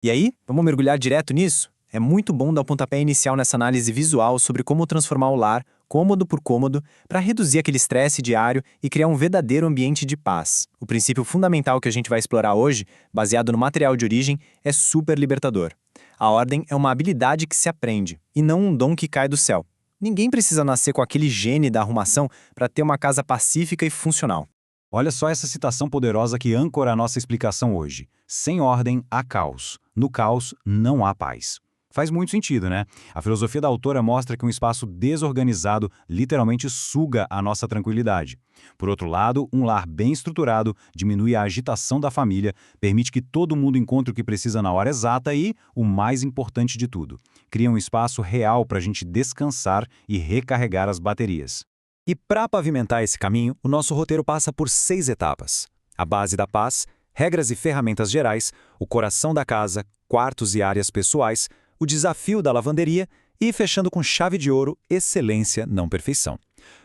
E aí, vamos mergulhar direto nisso? É muito bom dar o pontapé inicial nessa análise visual sobre como transformar o lar, cômodo por cômodo, para reduzir aquele estresse diário e criar um verdadeiro ambiente de paz. O princípio fundamental que a gente vai explorar hoje, baseado no material de origem, é super libertador. A ordem é uma habilidade que se aprende, e não um dom que cai do céu. Ninguém precisa nascer com aquele gene da arrumação para ter uma casa pacífica e funcional. Olha só essa citação poderosa que âncora a nossa explicação hoje. Sem ordem, há caos. No caos, não há paz. Faz muito sentido, né? A filosofia da autora mostra que um espaço desorganizado literalmente suga a nossa tranquilidade. Por outro lado, um lar bem estruturado diminui a agitação da família, permite que todo mundo encontre o que precisa na hora exata e, o mais importante de tudo, cria um espaço real para a gente descansar e recarregar as baterias. E para pavimentar esse caminho, o nosso roteiro passa por 6 etapas. A base da paz, regras e ferramentas gerais, o coração da casa, quartos e áreas pessoais, o desafio da lavanderia e, fechando com chave de ouro, excelência, não perfeição.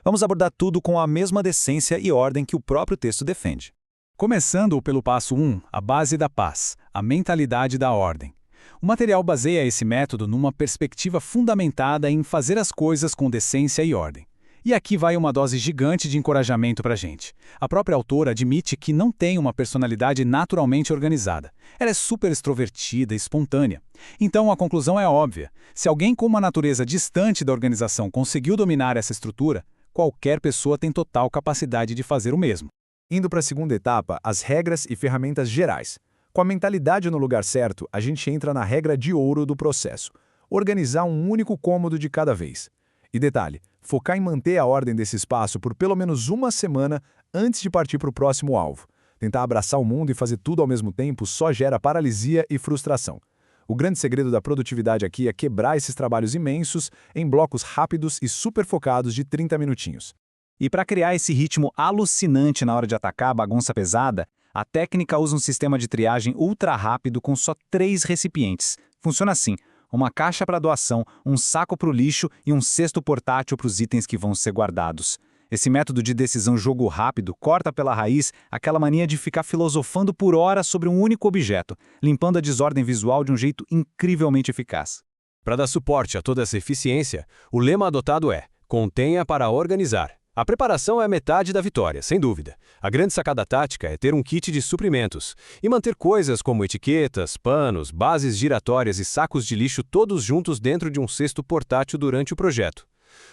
Vamos abordar tudo com a mesma decência e ordem que o próprio texto defende. Começando pelo passo 1, a base da paz, a mentalidade da ordem. O material baseia esse método numa perspectiva fundamentada em fazer as coisas com decência e ordem. E aqui vai uma dose gigante de encorajamento para a gente. A própria autora admite que não tem uma personalidade naturalmente organizada. Ela é super extrovertida e espontânea. Então a conclusão é óbvia. Se alguém com uma natureza distante da organização conseguiu dominar essa estrutura, qualquer pessoa tem total capacidade de fazer o mesmo. Indo para a segunda etapa, as regras e ferramentas gerais. Com a mentalidade no lugar certo, a gente entra na regra de ouro do processo. Organizar um único cômodo de cada vez. E detalhe, focar em manter a ordem desse espaço por pelo menos uma semana antes de partir para o próximo alvo. Tentar abraçar o mundo e fazer tudo ao mesmo tempo só gera paralisia e frustração. O grande segredo da produtividade aqui é quebrar esses trabalhos imensos em blocos rápidos e super focados de 30 minutinhos. E para criar esse ritmo alucinante na hora de atacar a bagunça pesada, a técnica usa um sistema de triagem ultra rápido com só 3 recipientes. Funciona assim: uma caixa para doação, um saco para o lixo e um cesto portátil para os itens que vão ser guardados. Esse método de decisão jogo rápido corta pela raiz aquela mania de ficar filosofando por horas sobre um único objeto, limpando a desordem visual de um jeito incrivelmente eficaz. Para dar suporte a toda essa eficiência, o lema adotado é: contenha para organizar. A preparação é a metade da vitória, sem dúvida. A grande sacada tática é ter um kit de suprimentos e manter coisas como etiquetas, panos, bases giratórias e sacos de lixo todos juntos dentro de um cesto portátil durante o projeto.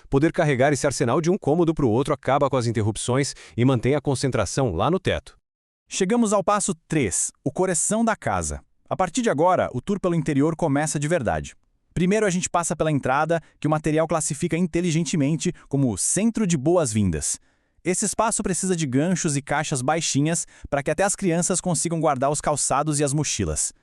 Poder carregar esse arsenal de um cômodo para o outro acaba com as interrupções e mantém a concentração lá no teto. Chegamos ao passo 3, o coração da casa. A partir de agora, o tour pelo interior começa de verdade. Primeiro a gente passa pela entrada, que o material classifica inteligentemente como centro de boas-vindas. Esse espaço precisa de ganchos e caixas baixinhas para que até as crianças consigam guardar os calçados e as mochilas.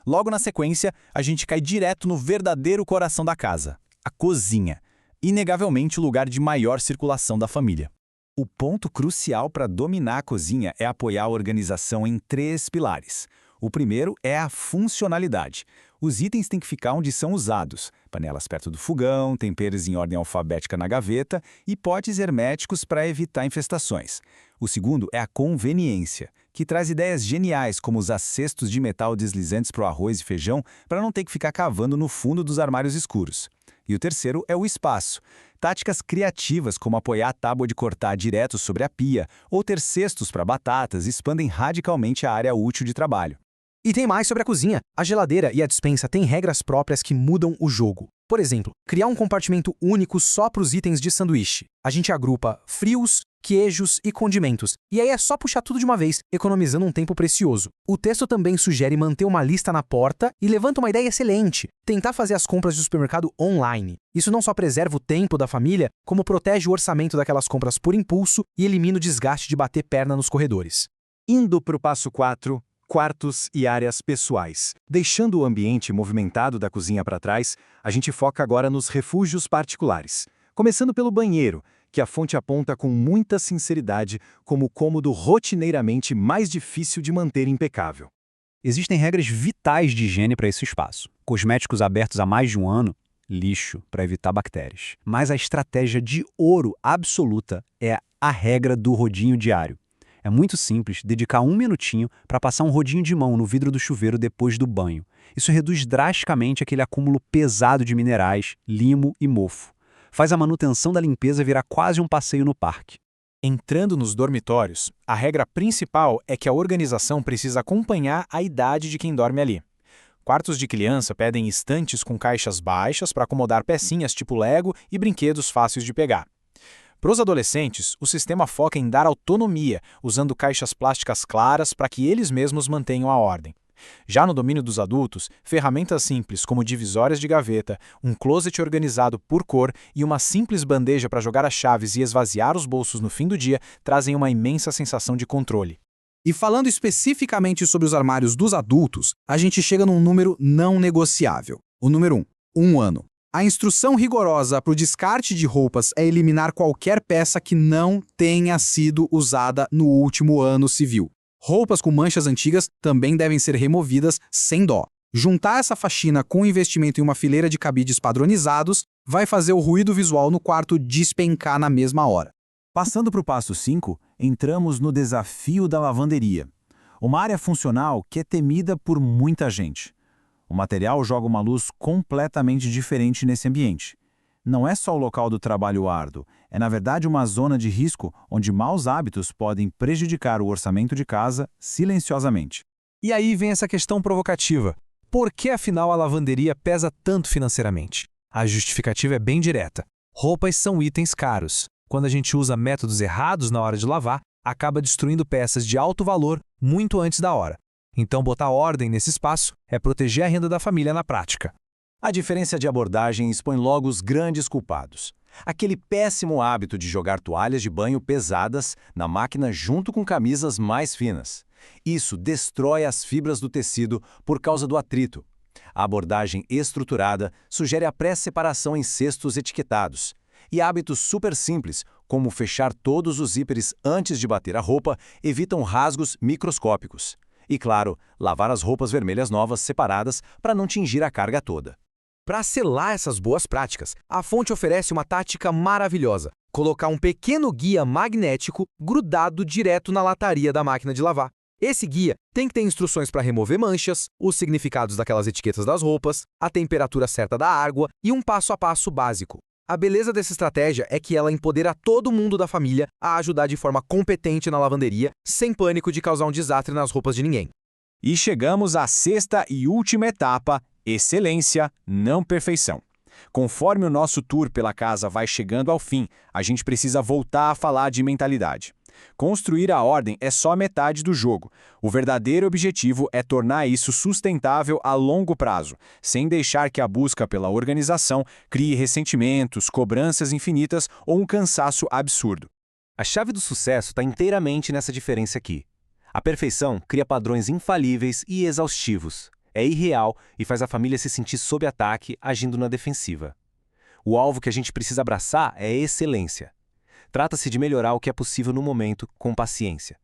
Logo na sequência, a gente cai direto no verdadeiro coração da casa, a cozinha. Inegavelmente o lugar de maior circulação da família. O ponto crucial para dominar a cozinha é apoiar a organização em 3 pilares. O primeiro é a funcionalidade. Os itens têm que ficar onde são usados. Panelas perto do fogão, temperos em ordem alfabética na gaveta e potes herméticos para evitar infestações. O segundo é a conveniência, que traz ideias geniais como usar cestos de metal deslizantes para o arroz e feijão para não ter que ficar cavando no fundo dos armários escuros. E o terceiro é o espaço. Táticas criativas como apoiar a tábua de cortar direto sobre a pia ou ter cestos para batatas expandem radicalmente a área útil de trabalho. E tem mais sobre a cozinha. A geladeira e a despensa têm regras próprias que mudam o jogo. Por exemplo, criar um compartimento único só para os itens de sanduíche. A gente agrupa frios, queijos e condimentos. E aí é só puxar tudo de uma vez, economizando um tempo precioso. O texto também sugere manter uma lista na porta e levanta uma ideia excelente: tentar fazer as compras de supermercado online. Isso não só preserva o tempo da família, como protege o orçamento daquelas compras por impulso e elimina o desgaste de bater perna nos corredores. Indo para o passo 4, quartos e áreas pessoais. Deixando o ambiente movimentado da cozinha para trás, a gente foca agora nos refúgios particulares. Começando pelo banheiro, que a fonte aponta com muita sinceridade como o cômodo rotineiramente mais difícil de manter impecável. Existem regras vitais de higiene para esse espaço. Cosméticos abertos há mais de um ano, lixo para evitar bactérias. Mas a estratégia de ouro absoluta é a regra do rodinho diário. É muito simples dedicar 1 minutinho para passar um rodinho de mão no vidro do chuveiro depois do banho. Isso reduz drasticamente aquele acúmulo pesado de minerais, limo e mofo. Faz a manutenção da limpeza virar quase um passeio no parque. Entrando nos dormitórios, a regra principal é que a organização precisa acompanhar a idade de quem dorme ali. Quartos de criança pedem estantes com caixas baixas para acomodar pecinhas tipo Lego e brinquedos fáceis de pegar. Para os adolescentes, o sistema foca em dar autonomia, usando caixas plásticas claras para que eles mesmos mantenham a ordem. Já no domínio dos adultos, ferramentas simples como divisórias de gaveta, um closet organizado por cor e uma simples bandeja para jogar as chaves e esvaziar os bolsos no fim do dia trazem uma imensa sensação de controle. E falando especificamente sobre os armários dos adultos, a gente chega num número não negociável. O número 1 ano. A instrução rigorosa para o descarte de roupas é eliminar qualquer peça que não tenha sido usada no último ano civil. Roupas com manchas antigas também devem ser removidas sem dó. Juntar essa faxina com o investimento em uma fileira de cabides padronizados vai fazer o ruído visual no quarto despencar na mesma hora. Passando para o passo 5, entramos no desafio da lavanderia. Uma área funcional que é temida por muita gente. O material joga uma luz completamente diferente nesse ambiente. Não é só o local do trabalho árduo, é na verdade uma zona de risco onde maus hábitos podem prejudicar o orçamento de casa silenciosamente. E aí vem essa questão provocativa. Por que afinal a lavanderia pesa tanto financeiramente? A justificativa é bem direta. Roupas são itens caros. Quando a gente usa métodos errados na hora de lavar, acaba destruindo peças de alto valor muito antes da hora. Então, botar ordem nesse espaço é proteger a renda da família na prática. A diferença de abordagem expõe logo os grandes culpados. Aquele péssimo hábito de jogar toalhas de banho pesadas na máquina junto com camisas mais finas. Isso destrói as fibras do tecido por causa do atrito. A abordagem estruturada sugere a pré-separação em cestos etiquetados. E hábitos super simples, como fechar todos os zíperes antes de bater a roupa, evitam rasgos microscópicos. E, claro, lavar as roupas vermelhas novas separadas para não tingir a carga toda. Para selar essas boas práticas, a fonte oferece uma tática maravilhosa: colocar um pequeno guia magnético grudado direto na lataria da máquina de lavar. Esse guia tem que ter instruções para remover manchas, os significados daquelas etiquetas das roupas, a temperatura certa da água e um passo a passo básico. A beleza dessa estratégia é que ela empodera todo mundo da família a ajudar de forma competente na lavanderia, sem pânico de causar um desastre nas roupas de ninguém. E chegamos à sexta e última etapa: excelência, não perfeição. Conforme o nosso tour pela casa vai chegando ao fim, a gente precisa voltar a falar de mentalidade. Construir a ordem é só metade do jogo. O verdadeiro objetivo é tornar isso sustentável a longo prazo, sem deixar que a busca pela organização crie ressentimentos, cobranças infinitas ou um cansaço absurdo. A chave do sucesso está inteiramente nessa diferença aqui. A perfeição cria padrões infalíveis e exaustivos. É irreal e faz a família se sentir sob ataque, agindo na defensiva. O alvo que a gente precisa abraçar é a excelência. Trata-se de melhorar o que é possível no momento, com paciência.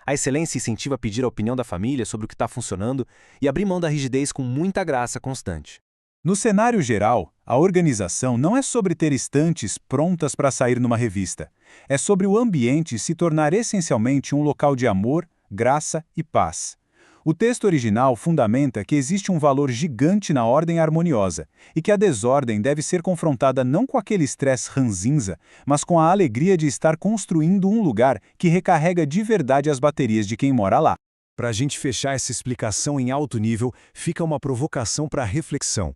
A excelência incentiva a pedir a opinião da família sobre o que está funcionando e abrir mão da rigidez com muita graça constante. No cenário geral, a organização não é sobre ter estantes prontas para sair numa revista. É sobre o ambiente se tornar essencialmente um local de amor, graça e paz. O texto original fundamenta que existe um valor gigante na ordem harmoniosa e que a desordem deve ser confrontada não com aquele estresse ranzinza, mas com a alegria de estar construindo um lugar que recarrega de verdade as baterias de quem mora lá. Para a gente fechar essa explicação em alto nível, fica uma provocação para a reflexão.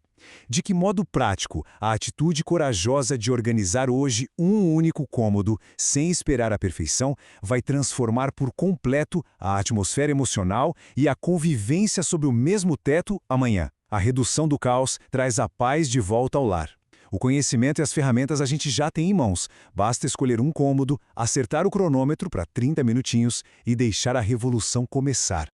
De que modo prático a atitude corajosa de organizar hoje um único cômodo, sem esperar a perfeição, vai transformar por completo a atmosfera emocional e a convivência sob o mesmo teto amanhã? A redução do caos traz a paz de volta ao lar. O conhecimento e as ferramentas a gente já tem em mãos. Basta escolher um cômodo, acertar o cronômetro para 30 minutinhos e deixar a revolução começar.